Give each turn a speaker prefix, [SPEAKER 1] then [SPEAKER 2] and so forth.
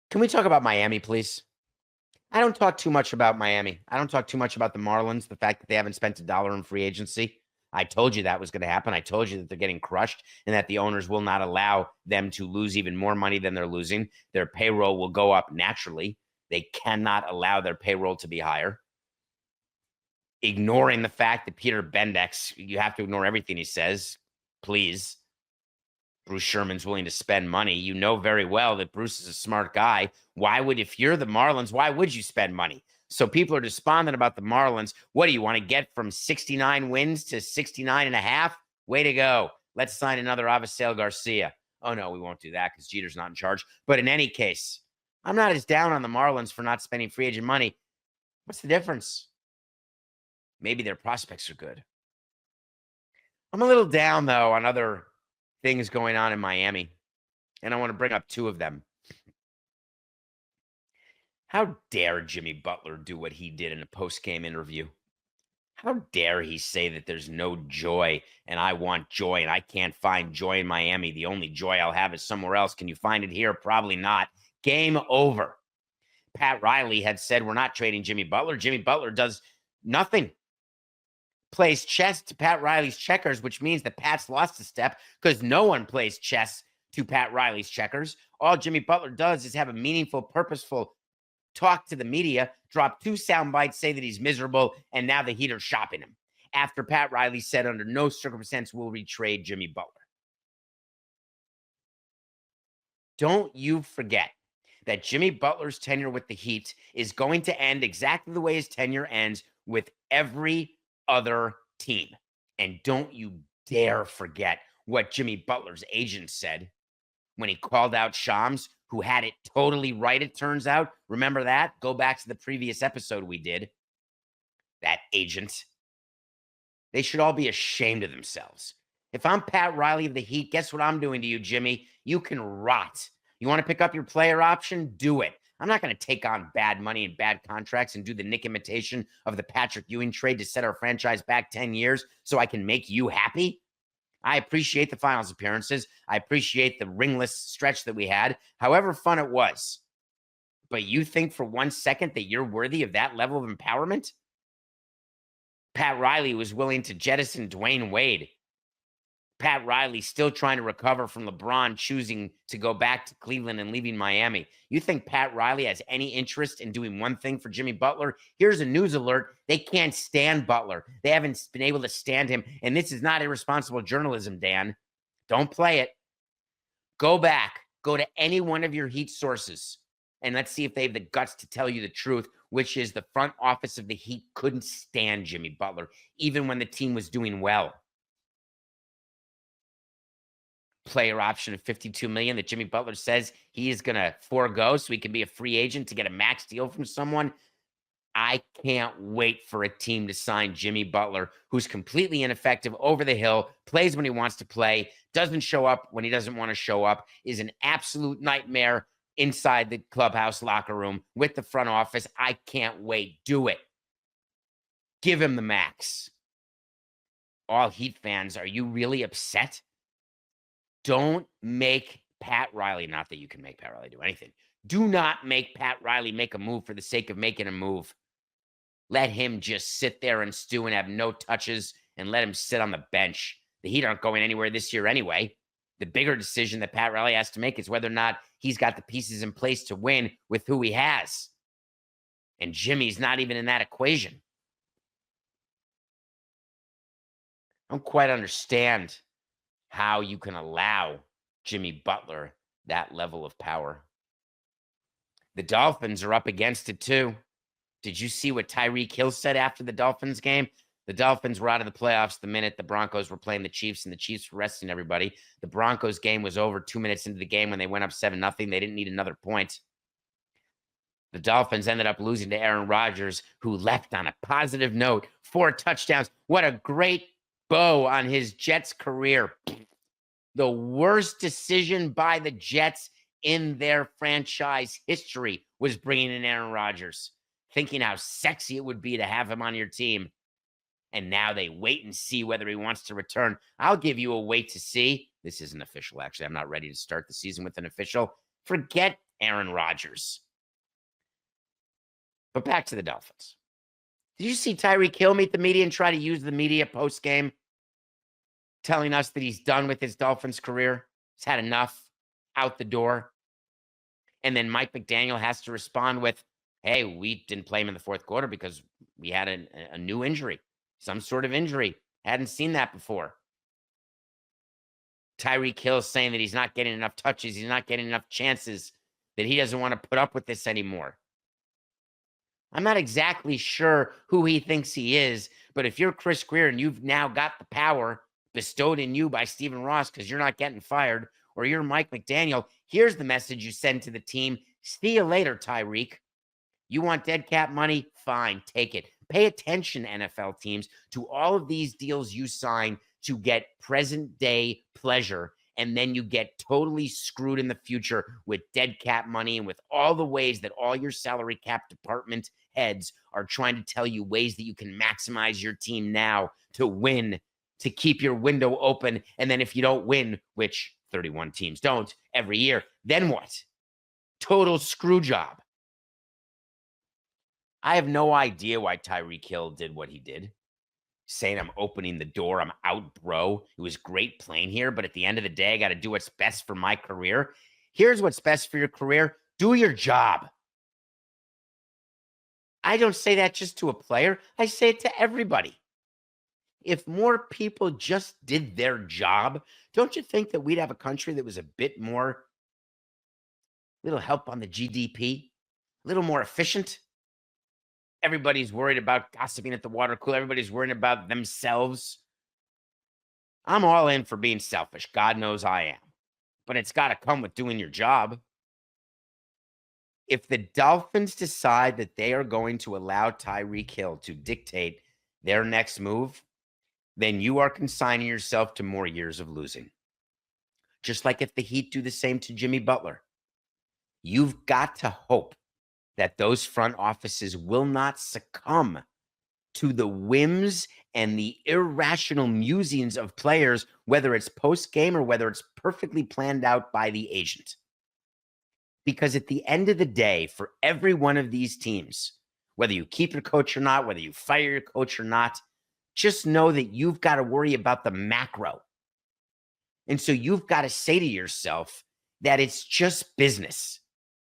[SPEAKER 1] Can we talk about Miami, please? I don't talk too much about Miami. I don't talk too much about the Marlins, the fact that they haven't spent a dollar in free agency. I told you that was going to happen. I told you that they're getting crushed and that the owners will not allow them to lose even more money than they're losing. Their payroll will go up naturally. They cannot allow their payroll to be higher. Ignoring the fact that Peter Bendix, you have to ignore everything he says, please. Bruce Sherman's willing to spend money. You know very well that Bruce is a smart guy. If you're the Marlins, why would you spend money? So people are despondent about the Marlins. What do you want to get from 69 wins to 69 and a half? Way to go. Let's sign another Avisail Garcia. Oh, no, we won't do that because Jeter's not in charge. But in any case, I'm not as down on the Marlins for not spending free agent money. What's the difference? Maybe their prospects are good. I'm a little down, though, on other things going on in Miami, and I want to bring up two of them. How dare Jimmy Butler do what he did in a post-game interview? How dare he say that there's no joy and I want joy and I can't find joy in Miami. The only joy I'll have is somewhere else. Can you find it here? Probably not. Game over. Pat Riley had said we're not trading Jimmy Butler. Jimmy Butler does nothing. Plays chess to Pat Riley's checkers, which means that Pat's lost a step because no one plays chess to Pat Riley's checkers. All Jimmy Butler does is have a meaningful, purposeful talk to the media, drop 2 sound bites, say that he's miserable, and now the Heat are shopping him. After Pat Riley said under no circumstance will we trade Jimmy Butler. Don't you forget that Jimmy Butler's tenure with the Heat is going to end exactly the way his tenure ends with every other team. And don't you dare forget what Jimmy Butler's agent said when he called out Shams, who had it totally right, it turns out. Remember that? Go back to the previous episode we did. That agent. They should all be ashamed of themselves. If I'm Pat Riley of the Heat, guess what I'm doing to you, Jimmy? You can rot. You want to pick up your player option? Do it. I'm not going to take on bad money and bad contracts and do the Nick imitation of the Patrick Ewing trade to set our franchise back 10 years so I can make you happy. I appreciate the finals appearances. I appreciate the ringless stretch that we had, however fun it was. But you think for 1 second that you're worthy of that level of empowerment? Pat Riley was willing to jettison Dwayne Wade. Pat Riley still trying to recover from LeBron choosing to go back to Cleveland and leaving Miami. You think Pat Riley has any interest in doing one thing for Jimmy Butler? Here's a news alert. They can't stand Butler. They haven't been able to stand him. And this is not irresponsible journalism, Dan. Don't play it. Go back. Go to any one of your Heat sources. And let's see if they have the guts to tell you the truth, which is the front office of the Heat couldn't stand Jimmy Butler, even when the team was doing well. Player option of $52 million that Jimmy Butler says he is going to forego so he can be a free agent to get a max deal from someone. I can't wait for a team to sign Jimmy Butler, who's completely ineffective, over the hill, plays when he wants to play, doesn't show up when he doesn't want to show up, is an absolute nightmare inside the clubhouse locker room with the front office. I can't wait. Do it. Give him the max. All Heat fans, are you really upset? Don't make Pat Riley, not that you can make Pat Riley do anything. Do not make Pat Riley make a move for the sake of making a move. Let him just sit there and stew and have no touches and let him sit on the bench. The Heat aren't going anywhere this year anyway. The bigger decision that Pat Riley has to make is whether or not he's got the pieces in place to win with who he has. And Jimmy's not even in that equation. I don't quite understand how you can allow Jimmy Butler that level of power. The Dolphins are up against it too. Did you see what Tyreek Hill said after the Dolphins game? The Dolphins were out of the playoffs the minute the Broncos were playing the Chiefs, and the Chiefs were resting everybody. The Broncos game was over 2 minutes into the game when they went up 7-0. They didn't need another point. The Dolphins ended up losing to Aaron Rodgers, who left on a positive note. 4 touchdowns. What a great bow on his Jets career. The worst decision by the Jets in their franchise history was bringing in Aaron Rodgers, thinking how sexy it would be to have him on your team. And now they wait and see whether he wants to return. I'll give you a wait to see. This isn't official, actually. I'm not ready to start the season with an official. Forget Aaron Rodgers. But back to the Dolphins. Did you see Tyreek Hill meet the media and try to use the media post-game, telling us that he's done with his Dolphins career? He's had enough, out the door. And then Mike McDaniel has to respond with, hey, we didn't play him in the fourth quarter because we had a new injury, some sort of injury. Hadn't seen that before. Tyreek Hill saying that he's not getting enough touches, he's not getting enough chances, that he doesn't want to put up with this anymore. I'm not exactly sure who he thinks he is, but if you're Chris Greer and you've now got the power bestowed in you by Stephen Ross because you're not getting fired, or you're Mike McDaniel, here's the message you send to the team. See you later, Tyreek. You want dead cap money? Fine, take it. Pay attention, NFL teams, to all of these deals you sign to get present day pleasure, and then you get totally screwed in the future with dead cap money and with all the ways that all your salary cap department heads are trying to tell you ways that you can maximize your team now to win, to keep your window open. And then if you don't win, which 31 teams don't every year, then what? Total screw job. I have no idea why Tyreek Hill did what he did. Saying I'm opening the door, I'm out, bro. It was great playing here, but at the end of the day, I got to do what's best for my career. Here's what's best for your career. Do your job. I don't say that just to a player. I say it to everybody. If more people just did their job, don't you think that we'd have a country that was a bit more, little help on the GDP, a little more efficient? Everybody's worried about gossiping at the water cooler. Everybody's worried about themselves. I'm all in for being selfish. God knows I am. But it's got to come with doing your job. If the Dolphins decide that they are going to allow Tyreek Hill to dictate their next move, then you are consigning yourself to more years of losing. Just like if the Heat do the same to Jimmy Butler. You've got to hope that those front offices will not succumb to the whims and the irrational musings of players, whether it's post-game or whether it's perfectly planned out by the agent. Because at the end of the day, for every one of these teams, whether you keep your coach or not, whether you fire your coach or not, just know that you've got to worry about the macro. And so you've got to say to yourself that it's just business.